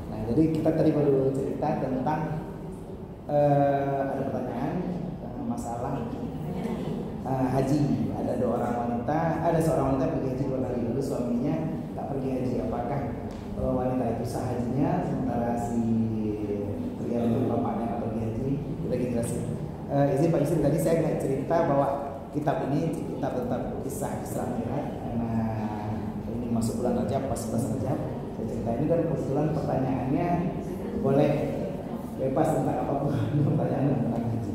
Nah, jadi kita tadi baru cerita tentang ada pertanyaan masalah haji. Ada seorang wanita pergi haji 2 kali, lalu suaminya tak pergi haji. Apakah wanita itu sah hajinya sementara si pria itu bapaknya tak pergi haji? Kita jelasin. Izin Pak Yusri, tadi saya nggak cerita bahwa kitab ini kitab tentang kisah Isra Mi'raj, karena ini masuk bulan Rajab, pas 11 Rajab. Saya cerita ini kan kebetulan pertanyaannya boleh bebas tentang apapun pertanyaan tentang haji.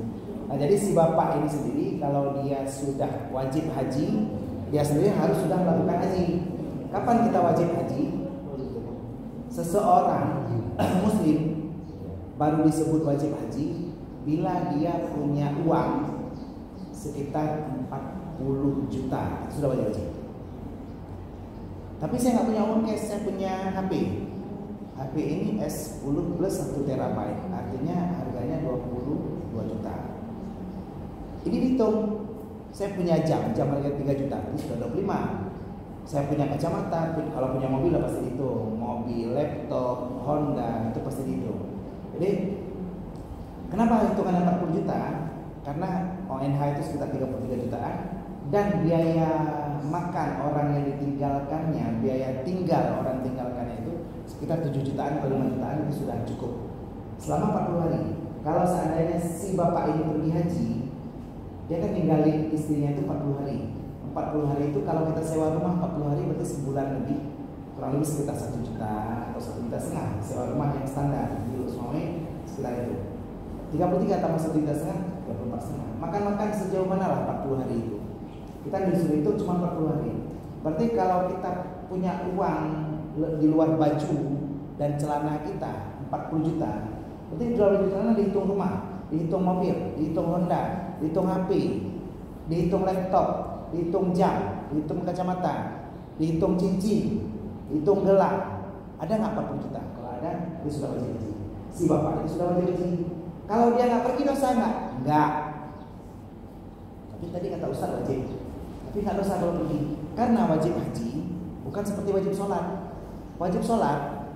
Nah, jadi si bapak ini sendiri kalau dia sudah wajib haji, dia sendiri harus sudah melakukan haji. Kapan kita wajib haji? Seseorang muslim baru disebut wajib haji bila dia punya uang sekitar 40 juta, sudah wajib. Tapi saya nggak punya uang cash, saya punya HP. HP ini S10 plus 1 terabyte, artinya harganya 22 juta. Ini dihitung, saya punya jam harga 3 juta, ini sudah 25. Saya punya kacamata, kalau punya mobil pasti dihitung, mobil, laptop, Honda itu pasti dihitung. Jadi kenapa hitungan 40 juta? Karena ONH itu sekitar 33 jutaan dan biaya makan orang yang ditinggalkannya, biaya tinggal orang tinggalkannya itu sekitar 7 jutaan atau 5 jutaan itu sudah cukup selama 40 hari. Kalau seandainya si bapak ini pergi haji, dia kan ninggalin istrinya itu 40 hari. 40 hari itu kalau kita sewa rumah 40 hari berarti sebulan lebih, kurang lebih sekitar 1 juta atau 1,5 juta sewa rumah yang standar di Suami sekitar itu. 33 tambah 1,5 juta, 24,5. Makan sejauh mana lah 40 hari itu? Kita disuruh itu cuma 40 hari. Berarti kalau kita punya uang di luar baju dan celana kita 40 juta, berarti di luar baju celana dihitung rumah, dihitung mobil, dihitung Honda, dihitung HP, dihitung laptop, dihitung jam, dihitung kacamata, dihitung cincin, dihitung gelang. Ada nggak 40 juta? Kalau ada, dia sudah wajib haji. Si bapak itu sudah wajib haji. Kalau dia nggak pergi dosa nggak? Nggak. Tapi tadi kata Ustaz wajib. Tapi nggak dosa kalau pergi. Karena wajib haji bukan seperti wajib sholat. Wajib sholat,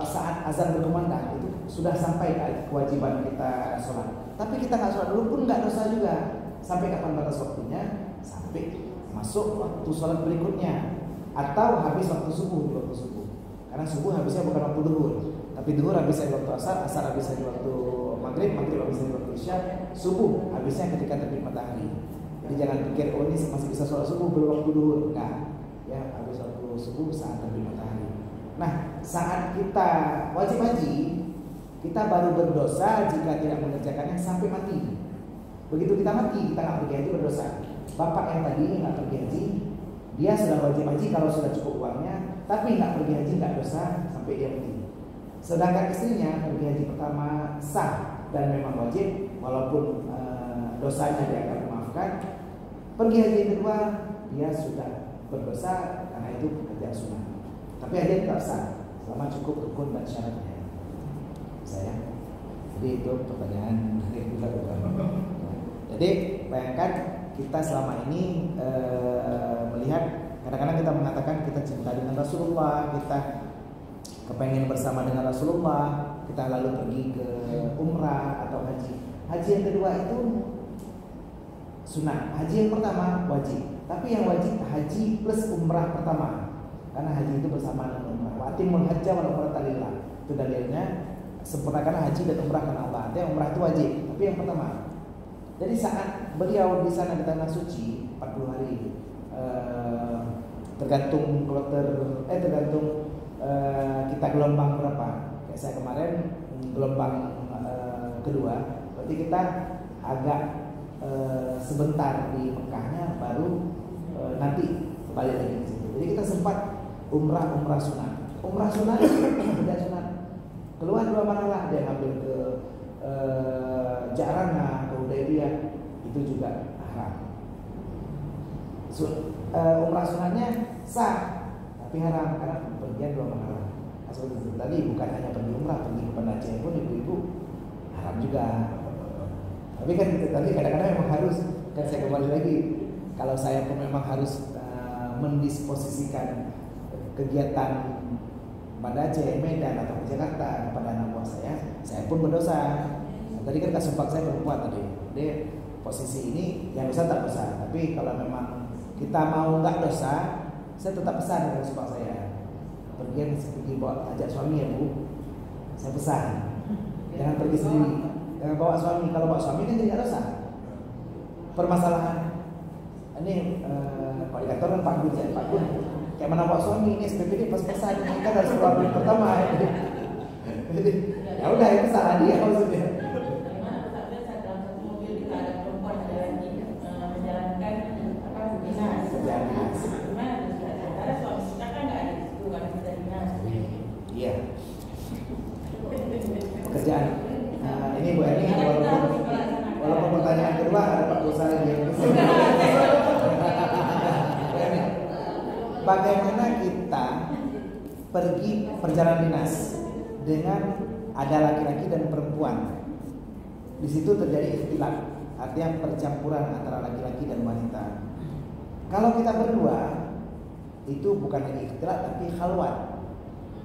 saat azan berkumandang itu sudah sampai kewajiban kita sholat. Tapi kita nggak sholat dulu pun nggak dosa juga. Sampai kapan batas waktunya? Sampai masuk waktu sholat berikutnya atau habis waktu subuh, di waktu subuh. Karena subuh habisnya bukan waktu duhur, tapi duhur habisnya di waktu asar, asar habisnya di waktu maghrib, maghrib habisnya di waktu isya, subuh habisnya ketika terbit matahari. Jadi jangan pikir oh ini masih bisa sholat subuh belum waktu duhur, enggak. Ya habis waktu subuh saat terbit matahari. Nah, saat kita wajib haji, kita baru berdosa jika tidak mengerjakannya sampai mati. Begitu kita mati, kita nggak pergi haji berdosa. Bapak yang tadi nggak pergi haji, dia sudah wajib haji kalau sudah cukup uangnya, tapi nggak pergi haji nggak dosa sampai dia mati. Sedangkan istrinya pergi haji pertama sah dan memang wajib, walaupun dosanya dia akan memaafkan. Pergi haji kedua dia sudah berdosa karena itu pekerjaan sunnah. Tapi haji tetap sah selama cukup rukun dan syaratnya. Saya, jadi itu pertanyaan yang kita lakukan. Jadi bayangkan kita selama ini melihat kadang-kadang kita mengatakan kita cinta dengan Rasulullah, kita kepengen bersama dengan Rasulullah, kita lalu pergi ke umrah atau haji. Haji yang kedua itu sunnah, haji yang pertama wajib. Tapi yang wajib haji plus umrah pertama, karena haji itu bersama dengan umrah. Wa atimul hajja wal umrata lillah. Itu dalilnya, sempurnakan haji dan umrah karena Allah. Artinya umrah itu wajib, tapi yang pertama. Jadi saat beliau di sana di tanah suci 40 hari, tergantung kloter, tergantung kita gelombang berapa. Kayak saya kemarin gelombang kedua, berarti kita agak sebentar di Mekahnya, baru nanti kembali lagi ke situ. Jadi kita sempat umrah sunat. Umrah sunat tidak sunat. Keluar dua mana ada yang ambil ke Jarana, ke Hudaybiyah, itu juga haram. Umrah sunatnya sah, tapi haram karena pergian dua mahram. Nah, seperti itu tadi, bukan hanya pergi umrah, pergi ke pendajian pun ibu-ibu haram juga. Tapi kan itu tadi kadang-kadang memang harus, kan saya kembali lagi, kalau saya pun memang harus mendisposisikan kegiatan kepada Aceh, Medan atau ke Jakarta kepada anak buah saya pun berdosa. Nah, tadi kan kasumpak saya perempuan tadi. Jadi posisi ini yang dosa tak dosa. Tapi kalau memang kita mau nggak dosa, saya tetap pesan dengan kasumpak saya. Pergi bawa ajak suami ya Bu. Saya pesan, jangan pergi sendiri, jangan bawa suami. Kalau bawa suami kan jadi nggak dosa. Permasalahan ini Pak Dikator dan Pak Gun, kayak mana bawa suami ini SPP dia pas-pasan, kan harus keluar duit pertama. Jadi ya udah itu salah dia maksudnya. Iya. Pekerjaan. Ini Bu Eni walaupun pertanyaan kedua ada Pak Dosa lagi. Bagaimana kita pergi perjalanan dinas dengan ada laki-laki dan perempuan? Di situ terjadi ikhtilat, artinya percampuran antara laki-laki dan wanita. Kalau kita berdua itu bukan lagi ikhtilat tapi khalwat.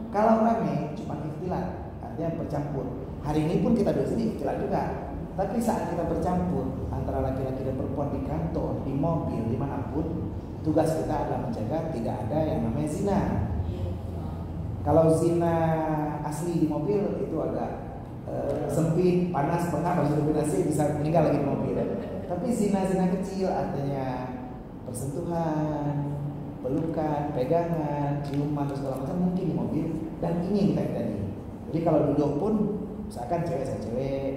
Kalau rame cuma ikhtilat, artinya bercampur. Hari ini pun kita di sini ikhtilat juga. Tapi saat kita bercampur antara laki-laki dan perempuan di kantor, di mobil, dimanapun, tugas kita adalah menjaga tidak ada yang namanya zina. Kalau zina asli di mobil itu agak sempit, panas, pengap, harus kombinasi bisa meninggal lagi di mobil. Tapi zina-zina kecil artinya persentuhan, pelukan, pegangan, ciuman, segala macam mungkin di mobil dan ini kita tadi. Jadi kalau duduk pun misalkan cewek sama cewek,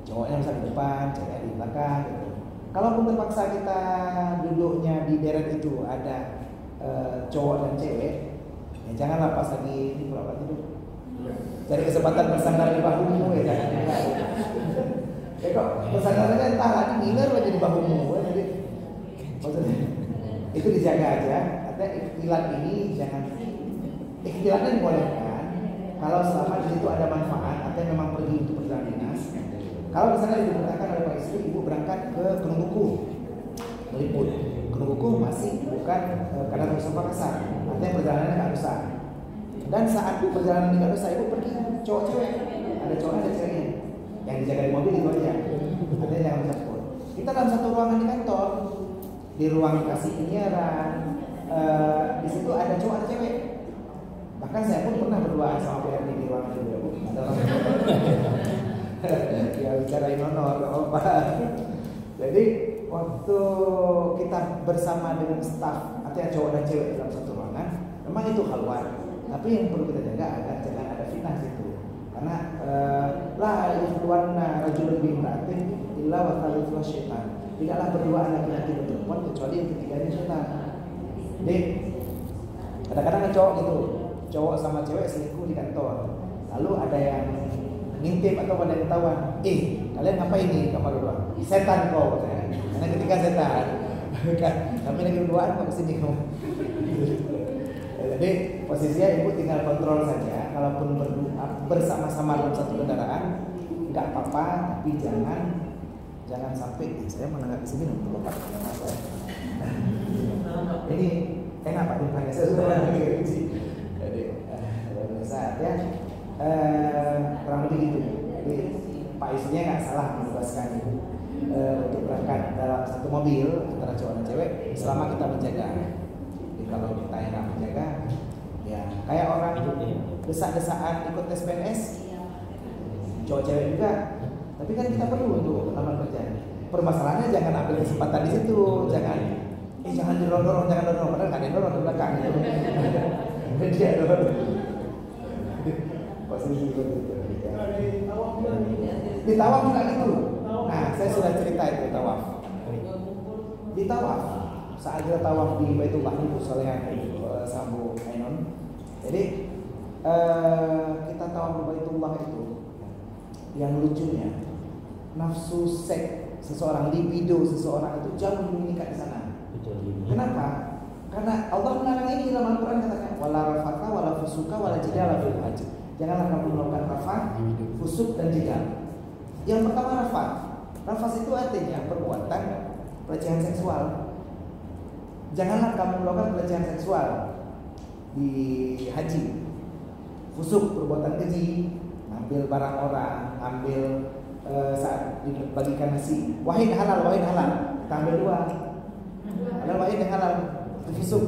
cowoknya bisa di depan, cewek di belakang gitu. Kalaupun terpaksa kita duduknya di deret itu ada cowok dan cewek, ya janganlah pas lagi di pura-pura tidur. Cari kesempatan bersandar di bahumu ya jangan. Ya kok bersandarnya entah lagi ngiler aja di bahumu. Jadi maksudnya itu dijaga aja. Artinya ikhtilat ini jangan, ikhtilatnya dibolehkan kalau selama di situ ada manfaat, artinya memang pergi untuk perjalanan dinas. Kalau misalnya diberangkatkan oleh Pak istri, ibu berangkat ke Gunung Buku, meliput. Gunung Buku masih bukan karena Nusa Makassar, artinya perjalanannya nggak besar. Dan saat perjalanan di Nusa, ibu pergi cowok cewek, ada cowok ada ceweknya, yang dijaga di mobil itu aja, artinya jangan campur. Kita dalam satu ruangan di kantor, di ruang kasih penyiaran, di situ ada cowok ada cewek. Bahkan saya pun pernah berdua sama PRD di ruangan itu ya Bu. Ya bicarain honor apa. Jadi waktu kita bersama dengan staf, artinya cowok dan cewek dalam satu ruangan, memang itu halwat. Tapi yang perlu kita jaga agar jangan ada fitnah situ. Karena la yukhluwanna rajulun bi imra'atin illa wa thalithuha syaitan. Tidaklah berduaan laki-laki dan perempuan kecuali yang ketiganya setan. Jadi kadang-kadang ada cowok gitu, cowok sama cewek selingkuh di kantor. Lalu ada yang ngintip atau ada yang ketahuan, kalian ngapain nih kamar berdua? Setan kau, karena ketika setan, kami lagi berduaan kok kesini kamu. Jadi posisinya ibu tinggal kontrol saja. Kalaupun bersama-sama dalam satu kendaraan, nggak apa-apa, tapi jangan sampai saya menengah ke sini untuk bapak. Ini enak Pak Dukanya, saya sudah lagi sih. Jadi saat ya kurang lebih gitu. Jadi Pak istrinya nggak salah menugaskan ibu untuk berangkat dalam satu mobil antara cowok dan cewek selama kita menjaga. Jadi kalau kita enak menjaga, ya kayak orang desak-desakan ikut tes PNS, cowok cewek juga. Tapi kan kita perlu untuk lamar kerja. Permasalahannya jangan ambil kesempatan di situ, jangan dorong, padahal nggak ada yang dorong di belakang gitu. Dia dorong. Posisi begitu. Di tawaf nggak gitu. Nah, saya sudah cerita itu tawaf. Di tawaf, saat kita tawaf di Baitullah itu Solehan Sambu Ainon. Jadi kita tawaf di Baitullah itu, yang lucunya nafsu seks seseorang, libido seseorang itu jauh lebih meningkat di sana. Kenapa? Karena Allah melarang ini dalam Al-Quran, katakan wala rafata wala fusuka wala jidala fil hajj. Janganlah kamu melakukan rafat, fusuk dan jidal. Yang pertama rafat. Rafat itu artinya perbuatan pelecehan seksual. Janganlah kamu melakukan pelecehan seksual di haji. fusuk, perbuatan keji, ambil barang orang, ambil saat dibagikan nasi, wahid halal, kita ambil dua, halal wahid yang halal, itu fusuk.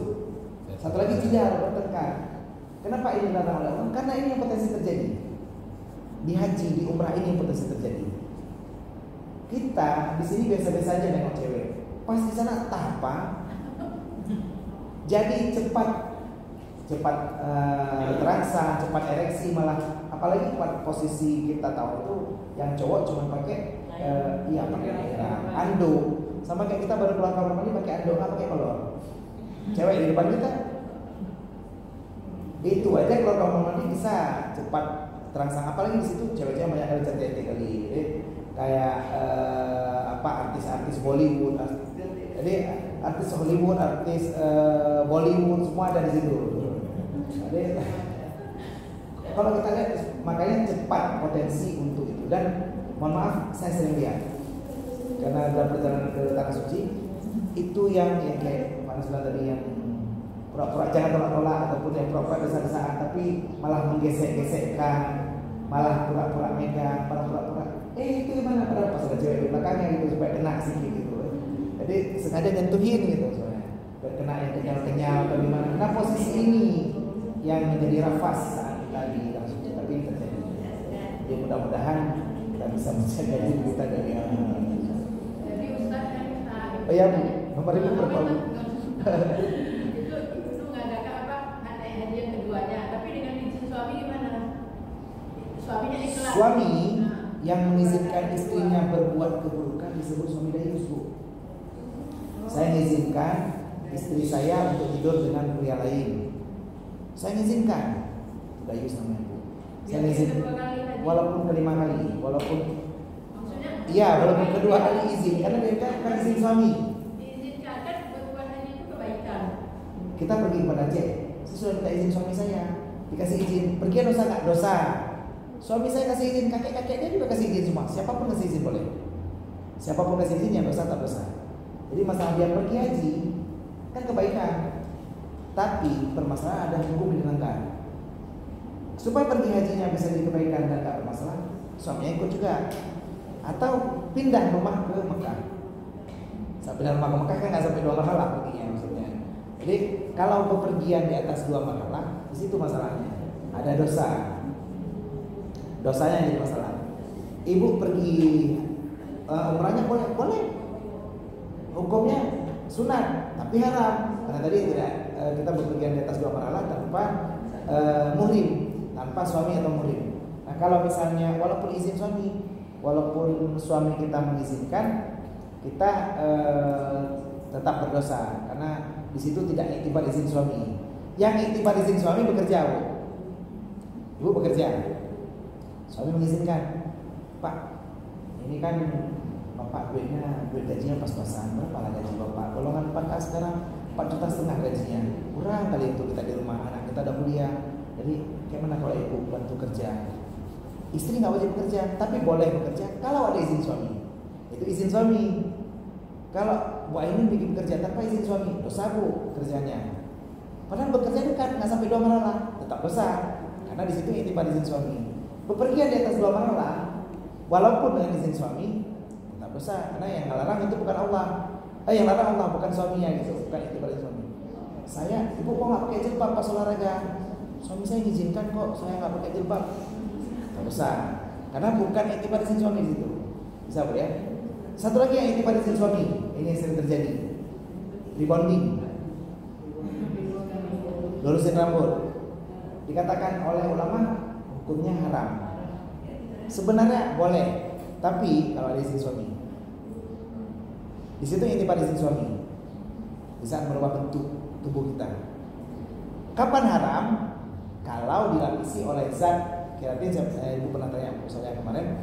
Satu lagi jidal, bertengkar. Kenapa ini dilarang oleh Allah? Karena ini yang potensi terjadi di haji, di umrah, ini yang potensi terjadi. Kita di sini biasa-biasa aja nengok cewek, pas di sana entah apa, jadi cepat terangsang, cepat ereksi, malah apalagi posisi kita tahu itu yang cowok cuma pakai pakai anduk, sama kayak kita baru keluar kamar mandi pakai anduk, nggak pakai kolor. Cewek di depan kita itu aja keluar kamar mandi bisa cepat terangsang, apalagi di situ cewek-cewek banyak kali cantik kali, kayak artis-artis Bollywood, jadi artis Hollywood, artis Bollywood semua ada di situ. Jadi kalau kita lihat, makanya cepat potensi untuk itu. Dan mohon maaf, saya sering lihat karena dalam perjalanan ke tanah suci itu yang kayak Pak Nasrullah tadi, yang pura-pura jangan tolak-tolak ataupun yang pura-pura desa-desaan tapi malah menggesek-gesekkan, malah pura-pura megang, malah pura-pura itu gimana, padahal pas ada cewek di belakangnya gitu supaya kena sedikit gitu. Jadi sengaja nyentuhin gitu soalnya biar kena yang kenyal-kenyal atau gimana. Nah posisi ini yang menjadi rafas saat kita di tanah suci, tapi ini terjadi. Ya mudah-mudahan kita bisa menjaga diri kita dari yang jadi Ustaz kan oh ya Bu, nomor ibu berapa Bu? itu nggak ada haji yang keduanya, tapi dengan izin suami gimana? Suaminya ikhlas. Suami yang mengizinkan istrinya berbuat keburukan disebut suami dayus Bu. Saya mengizinkan istri saya untuk tidur dengan pria lain. Saya mengizinkan, dayus namanya Bu. Saya mengizinkan, walaupun kelima kali, walaupun iya, walaupun kedua kali izin, karena dia kan izin suami. Diizinkan kan berbuat haji itu kebaikan. Kita pergi kepada Aceh, saya sudah minta izin suami saya, dikasih izin. Pergi dosa nggak? Dosa. Suami saya kasih izin, kakek-kakeknya juga kasih izin semua. Siapapun kasih izin boleh. Siapapun kasih izin, ya dosa tak dosa. Jadi masalah dia pergi haji kan kebaikan, tapi permasalahan ada hukum dilanggar. Supaya pergi hajinya bisa jadi kebaikan dan tak bermasalah, suaminya ikut juga. Atau pindah rumah ke Mekah. Sampai pindah rumah ke Mekah kan nggak sampai 2 mahalah perginya maksudnya. Jadi kalau bepergian di atas 2 mahalah, di situ masalahnya ada dosa. Dosanya jadi masalah. Ibu pergi umrahnya boleh. Hukumnya sunat, tapi haram. Karena tadi tidak kita bepergian di atas 2 mahalah tanpa muhrim, tanpa suami atau muhrim. Nah kalau misalnya walaupun izin suami, walaupun suami kita mengizinkan, kita tetap berdosa karena di situ tidak iktibar izin suami. Yang iktibar izin suami bekerja, Bu. Ibu bekerja, suami mengizinkan, Pak, ini kan Bapak duit gajinya pas-pasan, berapa lah gaji Bapak? Golongan 4A sekarang 4,5 juta gajinya, kurang kali itu kita di rumah, anak kita udah kuliah. Jadi gimana kalau ibu bantu kerja? Istri nggak wajib bekerja, tapi boleh bekerja kalau ada izin suami. Itu izin suami. Kalau Bu Ainun bikin bekerja tanpa izin suami, dosa Bu kerjanya. Padahal bekerja itu kan nggak sampai 2 mahalah, tetap dosa. Karena di situ itibar izin suami. Bepergian di atas 2 mahalah, walaupun dengan izin suami, tetap dosa. Karena yang ngelarang itu bukan Allah. Yang larang Allah, bukan suaminya gitu, bukan itibar izin suami. Saya, ibu kok nggak pakai jilbab pas olahraga? Suami saya izinkan kok, saya nggak pakai jilbab. Besar, karena bukan itibar izin suami di situ. Bisa Bu ya. Satu lagi yang itibar izin suami, ini yang sering terjadi, rebonding, lurusin rambut. Dikatakan oleh ulama hukumnya haram. Sebenarnya boleh, tapi kalau ada izin suami. Di situ itibar izin suami. Di saat merubah bentuk tubuh kita. Kapan haram? Kalau dilapisi oleh zat, kirain ibu pernah tanya saya kemarin,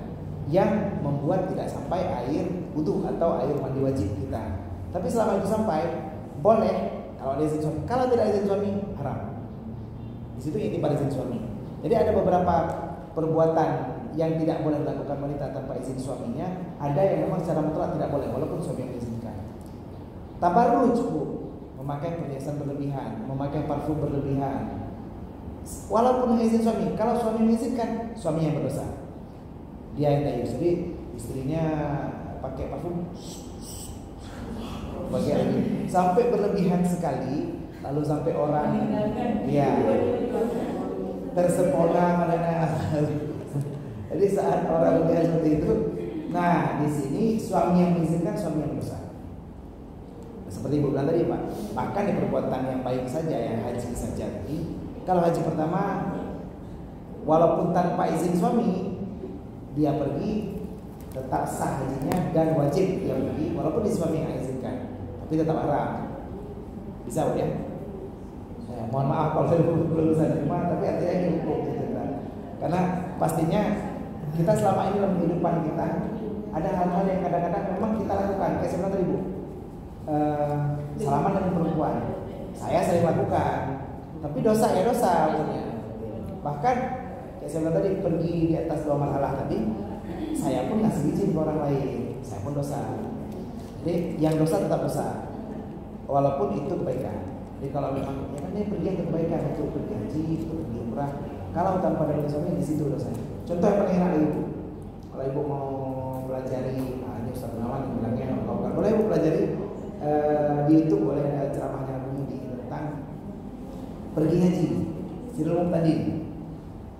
yang membuat tidak sampai air wudu atau air mandi wajib kita. Tapi selama itu sampai, boleh kalau ada izin suami. Kalau tidak ada izin suami, haram. Di situ itibar izin suami. Jadi ada beberapa perbuatan yang tidak boleh dilakukan wanita tanpa izin suaminya. Ada yang memang secara mutlak tidak boleh, walaupun suami yang mengizinkan. Tabarruj, Bu, memakai perhiasan berlebihan, memakai parfum berlebihan. Walaupun izin suami, kalau suami mengizinkan, suami yang berdosa. Dia yang tayus. Jadi istrinya pakai parfum, sampai berlebihan sekali, lalu sampai orang ya tersepona padanya. Jadi saat orang melihat seperti itu, nah di sini suami yang mengizinkan, suami yang berdosa. Seperti ibu bilang tadi Pak, bahkan di perbuatan yang baik saja, yang haji saja tadi, kalau haji pertama walaupun tanpa izin suami dia pergi, tetap sah hajinya dan wajib dia pergi walaupun di suami yang izinkan, tapi tetap haram. Bisa Bu ya? Mohon maaf kalau saya belum bisa terima, tapi artinya ini hukum gitu. Karena pastinya kita selama ini dalam kehidupan kita ada hal-hal yang kadang-kadang memang kita lakukan. Kayak saya bilang tadi Bu, salaman dengan perempuan, saya sering lakukan, tapi dosa ya dosa punya. Bahkan kayak saya bilang tadi, pergi di atas 2 marhalah tadi, saya pun ngasih izin ke orang lain, saya pun dosa. Jadi yang dosa tetap dosa, walaupun itu kebaikan. Jadi kalau memang ya kan dia pergi untuk kebaikan, untuk pergi haji, untuk pergi umrah, kalau tanpa ada suami di situ dosanya. Contoh yang paling enak ibu, kalau ibu mau pelajari, ini Ustaz Gunawan yang bilangnya boleh ibu pelajari di YouTube, boleh ada ceramahnya Bumudi tentang pergi haji, Sirul Muqtadin.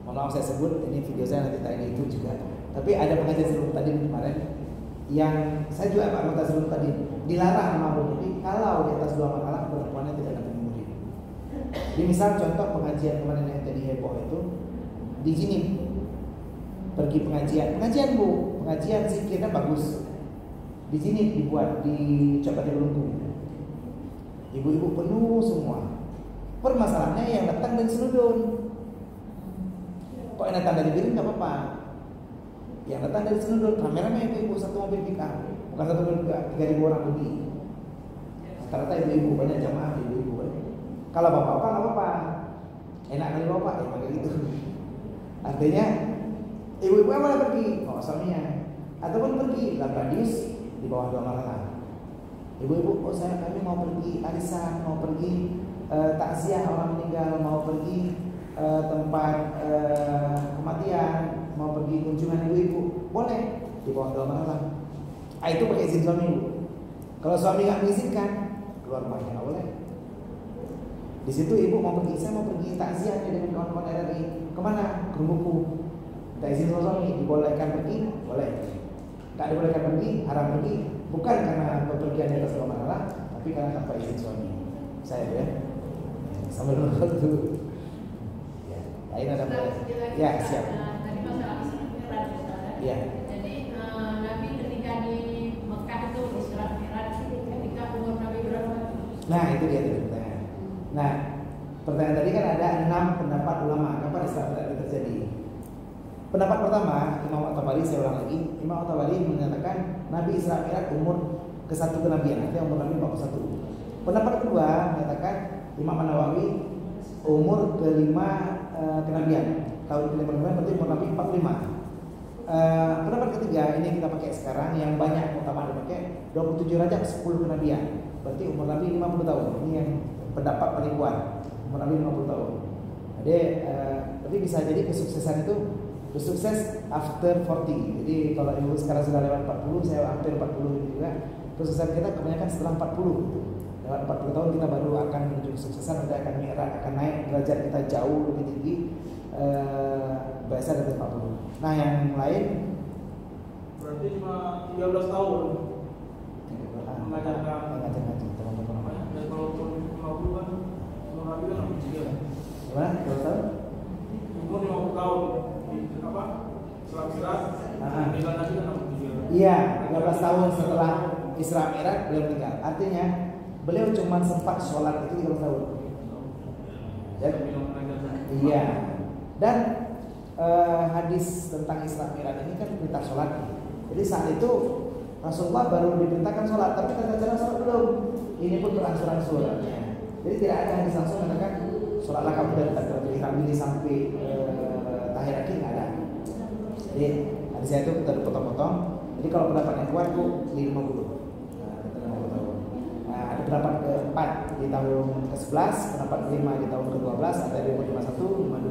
Mohon maaf saya sebut, ini video saya nanti tayang di YouTube juga. Tapi ada pengajian Sirul Muqtadin kemarin yang saya juga Pak Muqtadin Sirul Muqtadin dilarang sama Bumudi kalau di atas 2 marhalah perempuannya tidak dapat murid. Jadi misal contoh pengajian kemarin yang tadi heboh itu di sini pergi pengajian Bu, pengajian zikirnya bagus. Di sini dibuat di Coba di Belunggung, ibu-ibu penuh semua. Permasalahannya yang datang dari Senudun. Kok yang datang dari Biring nggak apa-apa, yang datang dari Senudun rame-rame ibu-ibu, satu mobil pickup, bukan satu mobil pickup, 3.000 orang lebih. Rata-rata ibu-ibu, banyak jamaah ibu-ibu. Kalau bapak-bapak nggak apa-apa, enak kali bapak ya pakai gitu. Artinya ibu-ibu yang mana pergi bawa suaminya, ataupun pergi dalam radius di bawah 2 marhalah. Ibu-ibu, oh kami mau pergi arisan, mau pergi takziah orang meninggal, mau pergi tempat kematian, mau pergi kunjungan ibu-ibu, boleh di bawah 2 marhalah. Itu pakai izin suami ibu. Kalau suami nggak mengizinkan, keluar rumahnya nggak boleh. Di situ ibu mau pergi, saya mau pergi takziah dengan kawan-kawan RRI, kemana? Ke rumahku. Minta izin sama suami, dibolehkan pergi, boleh. Tak dibolehkan pergi, haram pergi, bukan karena bepergian di atas 2 marhalah, tapi karena tanpa izin suami. Saya ya, sambil menurut dulu. Ya, lain ada apa? Ya siap. Tadi masalah Isra Mi'raj. Ya. Jadi Nabi ketika di Mekah itu Isra Mi'raj, ketika umur Nabi berapa? Nah itu dia tadi pertanyaan. Nah pertanyaan tadi kan ada 6 pendapat ulama kapan Isra Mi'raj terjadi. Pendapat pertama, Imam At-Tabari, saya ulang lagi, Imam At-Tabari menyatakan Nabi Isra Mi'raj umur ke-1 kenabian, artinya umur Nabi 41. Pendapat kedua menyatakan Imam An-Nawawi umur ke-5 kenabian, tahun ke-5 kenabian berarti umur Nabi 45. Pendapat ketiga ini kita pakai sekarang, yang banyak utama dipakai 27 Rajab 10 kenabian, berarti umur Nabi 50 tahun. Ini yang pendapat paling kuat, umur Nabi 50 tahun. Jadi tapi bisa jadi kesuksesan itu sukses after 40. Jadi kalau ibu sekarang sudah lewat 40, saya hampir 40 gitu juga. Kesuksesan kita kebanyakan setelah 40. Lewat 40 tahun kita baru akan menuju kesuksesan, kita akan mi'raj, akan naik derajat kita jauh lebih tinggi, biasa dari 40. Nah yang lain berarti cuma 13 tahun mengajarkan teman-teman. Dan kalau 50 kan Nabi kan 3. Gimana? 12 tahun? Umur 50 tahun apa? Setelah Mi'raj, meninggal Nabi kan 63. Iya, 13 tahun setelah Isra Mi'raj beliau meninggal. Artinya beliau cuma sempat sholat itu 13 tahun. Dan iya. Dan hadis tentang Isra Mi'raj ini kan perintah sholat. Jadi saat itu Rasulullah baru diperintahkan sholat, tapi tanda-tanda sholat belum. Ini pun berangsur-angsur. Jadi tidak ada hadis langsung mengatakan sholatlah kamu dari terpilih sampai tahir akhir, nggak ada. Jadi hadis saya itu kita potong-potong. Jadi kalau pendapat yang kuat itu di 50. Ada pendapat keempat di tahun ke-11, pendapat kelima di tahun ke-12, ada di umur 51, 52,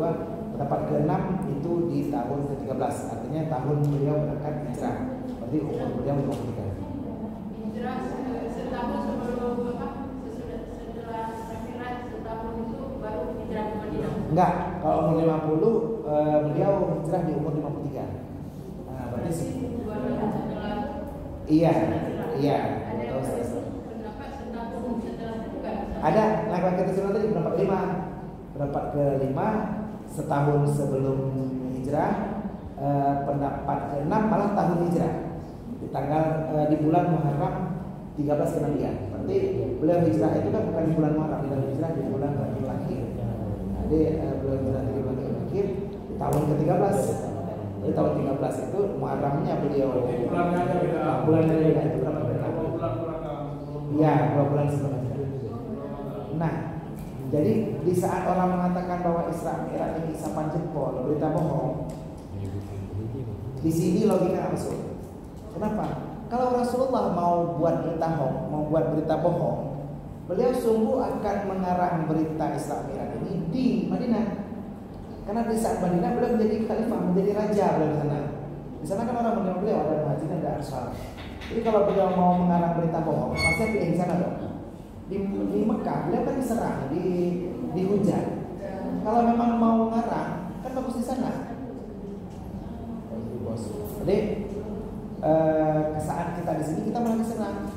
pendapat ke-6 itu di tahun ke-13, artinya tahun beliau berangkat hijrah. Berarti umur beliau 53. Hijrah setahun sebelum apa? Setelah Mi'raj setahun itu baru hijrah ke Madinah. Enggak, kalau umur 50 beliau hijrah di umur 53. Nah, berarti setelah iya. ada pendapat setahun setelah itu kan? Ada, nah kalau kita sebut tadi pendapat ke-5. Pendapat ke-5 setahun sebelum hijrah, pendapat ke-6 malah tahun hijrah. Di tanggal di bulan Muharram 13 Kenabian. Berarti beliau hijrah itu kan bukan di bulan Muharram, beliau hijrah di bulan Rabiul Akhir. Jadi beliau hijrah di bulan Rabiul Akhir di tahun ke-13. Jadi tahun 13 itu Muharramnya beliau. Bulannya aja beda. Bulannya beda itu berapa bulan? Iya, 2 bulan sebelum hijrah. Nah, jadi di saat orang mengatakan bahwa Isra Mi'raj ini isapan jempol, berita bohong, di sini logika masuk. Kenapa? Kalau Rasulullah mau buat berita bohong, beliau sungguh akan mengarang berita Isra Mi'raj ini di Madinah. Karena di saat Madinah beliau menjadi khalifah, menjadi raja beliau di sana. Di sana kan orang mengenal beliau ada muhajirin dan ansar. Jadi kalau beliau mau mengarang berita bohong, pasti pilih di sana dong. Di Mekah beliau kan diserang, dihujat. Kalau memang mau ngarang, kan bagus di sana. Jadi saat kita di sini kita malah diserang.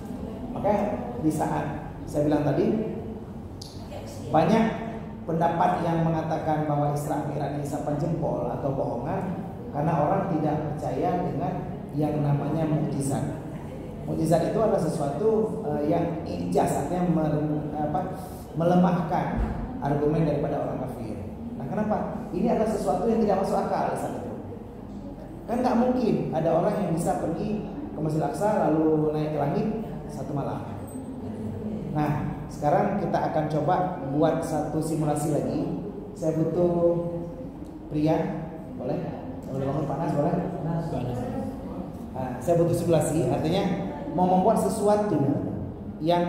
Makanya di saat saya bilang tadi banyak pendapat yang mengatakan bahwa Isra Mi'raj ini isapan jempol atau bohongan karena orang tidak percaya dengan yang namanya mukjizat. Mukjizat itu adalah sesuatu yang ijaz, artinya melemahkan argumen daripada orang kafir. Nah, kenapa? Ini adalah sesuatu yang tidak masuk akal saat itu. Kan nggak mungkin ada orang yang bisa pergi ke Masjidil Aqsa lalu naik ke langit satu malam. Nah, sekarang kita akan coba buat satu simulasi lagi. Saya butuh pria, boleh? Boleh bangun panas, boleh? Nah, saya butuh simulasi, artinya mau membuat sesuatu yang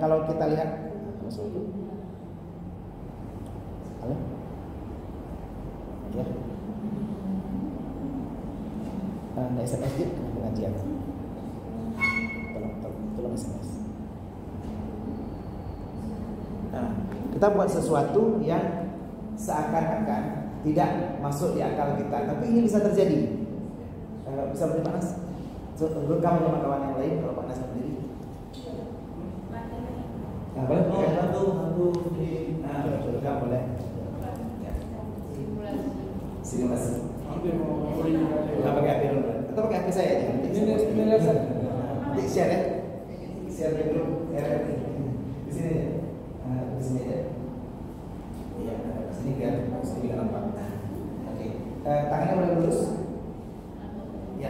kalau kita lihat, halo, ya, nggak SMS dia pengajian, tolong SMS. Nah, kita buat sesuatu yang seakan-akan tidak masuk di akal kita, tapi ini bisa terjadi. Bisa berdiri panas. Rekam kawan-kawan yang lain kalau panas berdiri. Nah, boleh? Satu di. Nah, rekam boleh. Simulasi. Nggak pakai HP dulu. Atau pakai HP saya aja. Nanti share ya. Share dulu. Di sini ya. Di sini ya. Iya, di sini biar nampak. Oke. Tangannya boleh lurus. Ya,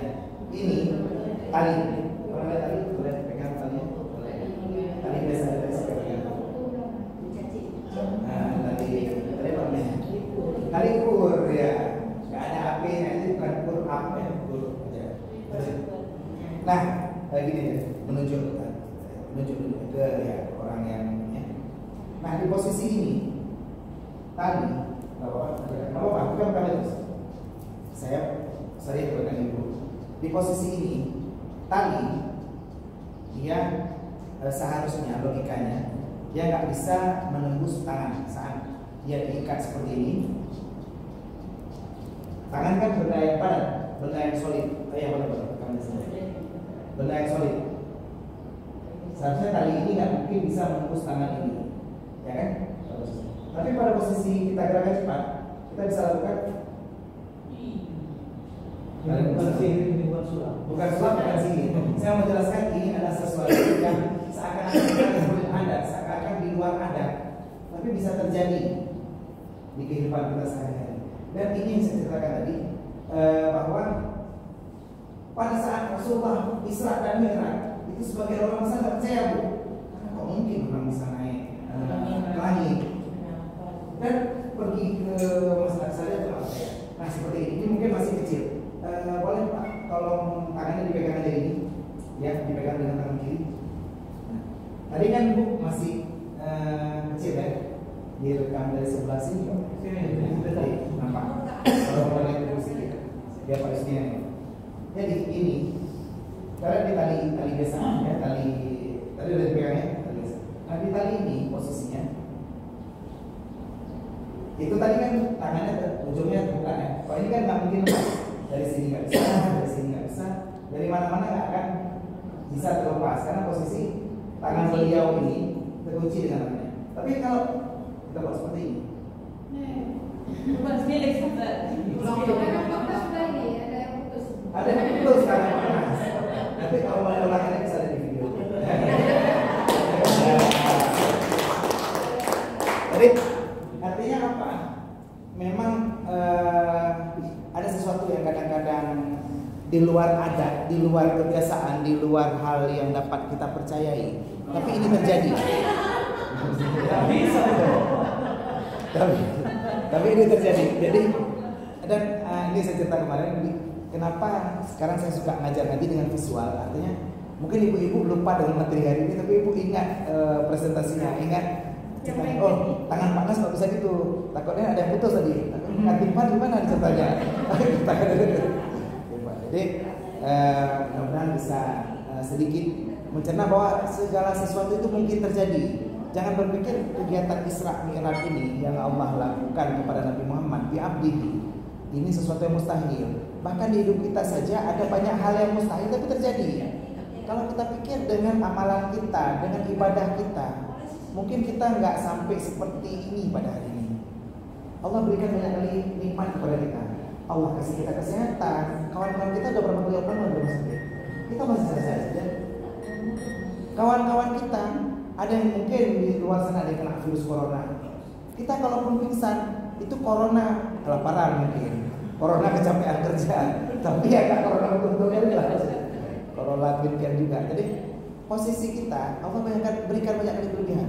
ini tali. Kalau ada tali, boleh pegang talinya. Tali biasa pegang. Nah, tali apa namanya? Tali kur ya. Nggak ada apinya, itu bukan kur up ya, kur aja. Nah, gini ya, menunjuk ke ya orang yang ya. Nah, di posisi ini tali, apa bukan itu. Saya pegang ibu. Di posisi ini tali dia seharusnya logikanya dia nggak bisa menembus tangan saat dia diikat seperti ini. Tangan kan benda yang padat, benda yang solid. Benda yang solid. Seharusnya tali ini nggak mungkin bisa menembus tangan ini, ya kan? Tapi pada posisi kita gerakan cepat, kita bisa lakukan. Bukan sihir, bukan sihir. Saya mau jelaskan ini adalah sesuatu yang seakan-akan ada, seakan-akan di luar ada, tapi bisa terjadi di kehidupan kita sehari-hari. Dan ini yang saya ceritakan tadi bahwa pada saat Rasulullah Isra dan Mi'raj itu sebagai orang masa tidak percaya bu, karena kok mungkin orang bisa naik ke langit dan pergi ke masyarakat saja itu apa ya? Nah seperti ini mungkin masih kecil. Boleh Pak, tolong tangannya dipegang aja ini, ya dipegang dengan tangan kiri. Nah, tadi kan Bu masih kecil ya, direkam dari sebelah sini kok. Jadi, nampak? Kalau mau lihat dari sini, dia posisinya. Jadi ini, karena di tali biasa, ya tali udah dipegangnya, tali biasa. Nah di tali ini posisinya, itu tadi kan tangannya ujungnya terbuka ya. Kalau ini kan nggak mungkin lepas. Dari sini nggak bisa, dari sini nggak bisa, dari mana-mana nggak akan bisa terlepas karena posisi tangan beliau ini terkunci dengan tangannya. Tapi kalau kita buat seperti ini, ada yang putus karena panas. Tapi kalau mau ulangannya bisa ada di video. Jadi artinya apa? Memang ada sesuatu yang kadang-kadang di luar adat, di luar kebiasaan, di luar hal yang dapat kita percayai. Tapi ini terjadi. Tapi ini terjadi. Jadi dan ini saya cerita kemarin. Kenapa sekarang saya suka ngajar-ngaji dengan visual? Artinya mungkin ibu-ibu lupa dengan materi hari ini, tapi ibu ingat presentasinya, ingat. Oh, tangan panas nggak bisa gitu. Takutnya ada yang putus tadi. Timpan gimana ceritanya? Jadi mudah-mudahan bisa sedikit mencerna bahwa segala sesuatu itu mungkin terjadi. Jangan berpikir kegiatan Isra Mi'raj ini yang Allah lakukan kepada Nabi Muhammad di abdihi ini sesuatu yang mustahil. Bahkan di hidup kita saja ada banyak hal yang mustahil tapi terjadi. Kalau kita pikir dengan amalan kita, dengan ibadah kita, mungkin kita nggak sampai seperti ini pada hari ini. Allah berikan banyak kali nikmat kepada kita. Allah kasih kita kesehatan. Kawan-kawan kita udah berapa kali operan rumah sakit. Kita masih selesai saja. Kawan-kawan kita ada yang mungkin di luar sana ada yang kena virus corona. Kita kalaupun pingsan itu corona kelaparan mungkin. Corona kecapean kerja. Tapi ya nggak corona untungnya lah. Corona demikian juga. Jadi posisi kita Allah berikan banyak kali kelebihan.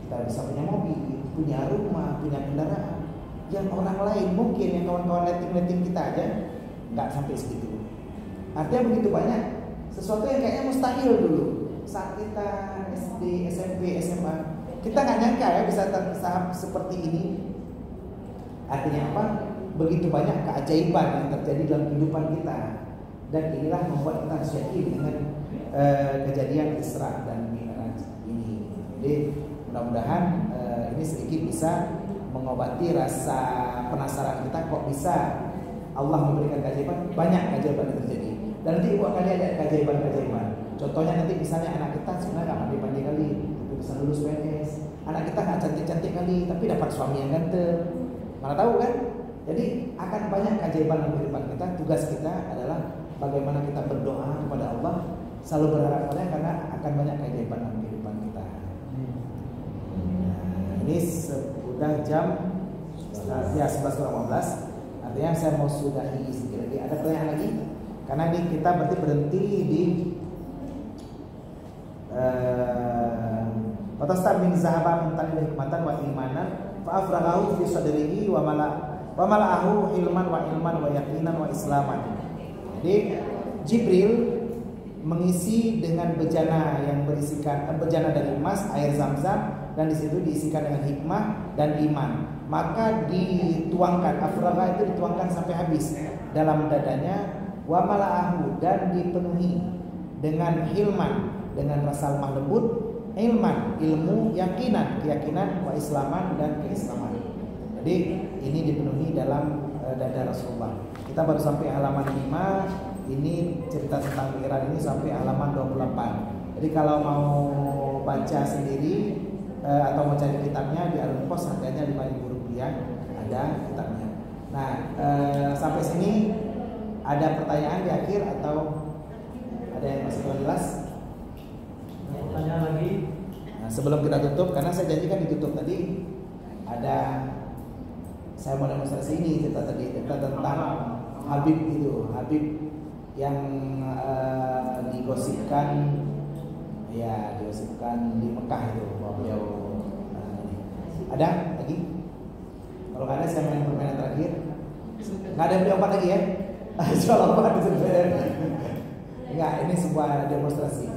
Kita bisa punya mobil, punya rumah, punya kendaraan. Yang orang lain mungkin yang kawan-kawan letting kita aja nggak sampai segitu. Artinya begitu banyak sesuatu yang kayaknya mustahil dulu saat kita SD, SMP, SMA. Kita nggak nyangka ya bisa tahap seperti ini. Artinya apa? Begitu banyak keajaiban yang terjadi dalam kehidupan kita. Dan inilah membuat kita yakin dengan kejadian Isra dan Mi'raj ini. Jadi mudah-mudahan ini sedikit bisa mengobati rasa penasaran kita kok bisa Allah memberikan keajaiban. Banyak keajaiban yang terjadi. Dan nanti ibu akan lihat keajaiban-keajaiban. Contohnya nanti misalnya anak kita sebenarnya nggak pandai-pandai kali, tapi bisa lulus PNS. Anak kita nggak cantik-cantik kali, tapi dapat suami yang ganteng. Mana tahu kan? Jadi akan banyak keajaiban dalam kehidupan kita. Tugas kita adalah bagaimana kita berdoa kepada Allah, selalu berharap pada karena akan banyak keajaiban dalam kehidupan kita. Nah, ini sudah jam ya 11.15. Artinya saya mau sudahi sedikit lagi. Ada pertanyaan lagi? Karena ini kita berarti berhenti di Fatastab min zahaba muntalil hikmatan wa imanan fa afraghahu fi sadrihi wa mala'ahu ilman wa yaqinan wa islaman. Jadi Jibril mengisi dengan bejana yang berisikan bejana dari emas, air zam-zam, dan di situ diisikan dengan hikmah dan iman. Maka dituangkan, afragha itu dituangkan sampai habis dalam dadanya, wa mala'ahu, dan dipenuhi dengan hilman, dengan rasa lemah lembut, ilman, ilmu, keyakinan, wa islaman, dan keislaman. Jadi ini dipenuhi dalam dada Rasulullah. Kita baru sampai halaman 5. Ini cerita tentang Mi'raj ini sampai halaman 28. Jadi kalau mau baca sendiri atau mau cari kitabnya di Al-Pos harganya Rp5.000 ada kitabnya. Nah sampai sini ada pertanyaan di akhir atau ada yang masih belum jelas? Pertanyaan lagi. Nah, sebelum kita tutup, karena saya janjikan ditutup tadi ada saya mau demonstrasi ini cerita tentang Habib itu, Habib yang digosipkan di Mekah itu bahwa beliau ada lagi? Kalau nggak ada saya main permainan terakhir. Nggak ada beliau lagi ya? Soal apa sebenarnya? Enggak, ini sebuah demonstrasi.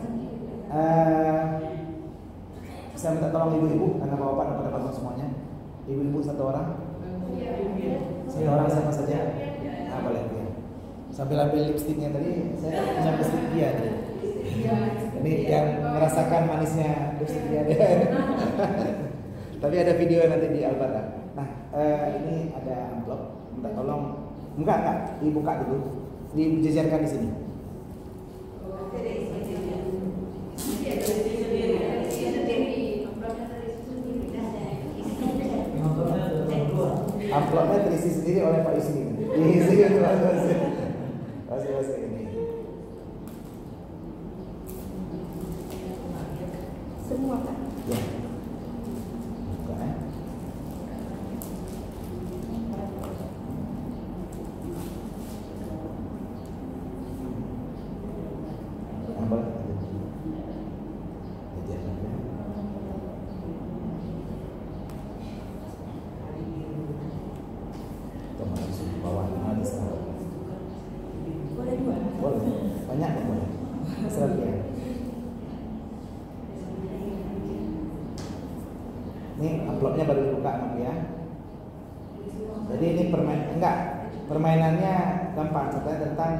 Saya minta tolong ibu-ibu karena bapak dapat semuanya. Ibu-ibu satu orang? Satu orang sama saja? Ah, boleh ya. Sambil ambil lipstiknya tadi, saya punya lipstik dia tadi. Ini yang merasakan manisnya lipstik dia. Tapi ada video nanti di Albara. Nah, ini ada amplop. Minta tolong, enggak, dibuka dulu, dijejerkan di sini. Amplopnya terisi sendiri oleh Pak Yusni. Diisi masih ini. Semua kan? Ya. Buka, Ambil. Boleh dua? Boleh, banyak ya boleh. Serah dia. Ini amplopnya baru dibuka sama dia. Jadi ini permainannya gampang. Ceritanya tentang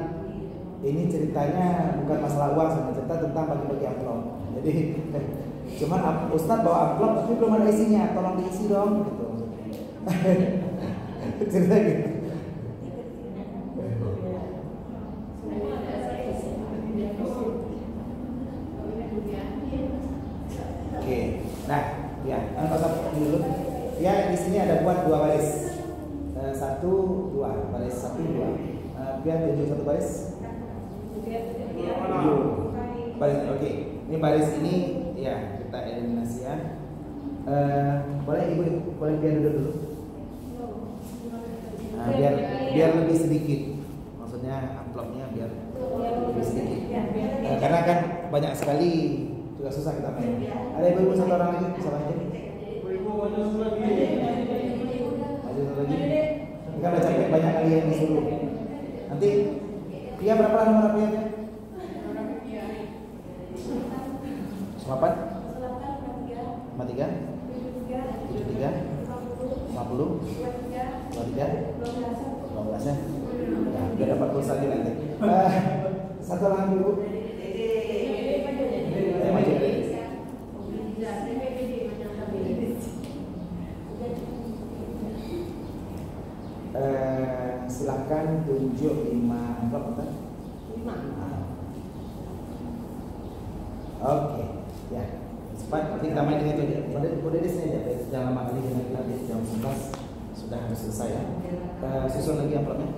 ini ceritanya bukan masalah uang, sama cerita tentang bagi-bagi amplop. Jadi cuman Ustadz bawa amplop tapi belum ada isinya, tolong diisi dong. Gitu. Cerita gitu. Oke, nah, ya, angkat dulu. Ya, di sini ada buat 2 baris, 1, 2, baris 1, 2. Biar tunjuk 1 baris. Baris, oke. Ini baris ini, ya kita eliminasi ya. Boleh ibu, boleh biar dulu. Nah, biar lebih sedikit. Maksudnya amplopnya biar lebih sedikit. Karena kan banyak sekali. Juga susah kita main. Ada ibu-ibu satu orang lagi bisa bantu? Ibu maju lagi. Maju lagi. Ini kan udah capek banyak kali yang disuruh. Nanti dia berapa nomor HP nya? 98 53 73 50 23 12 ya. Ya, biar dapat pulsa lagi nanti. Satu orang dulu. Maju. Silakan tunjuk 5 amplop kan? 5. Oke, ya. Cepat kita main dengan itu. Udah di sini aja. Jangan lama lagi, kita jam 11 sudah harus selesai ya. Susun lagi amplopnya.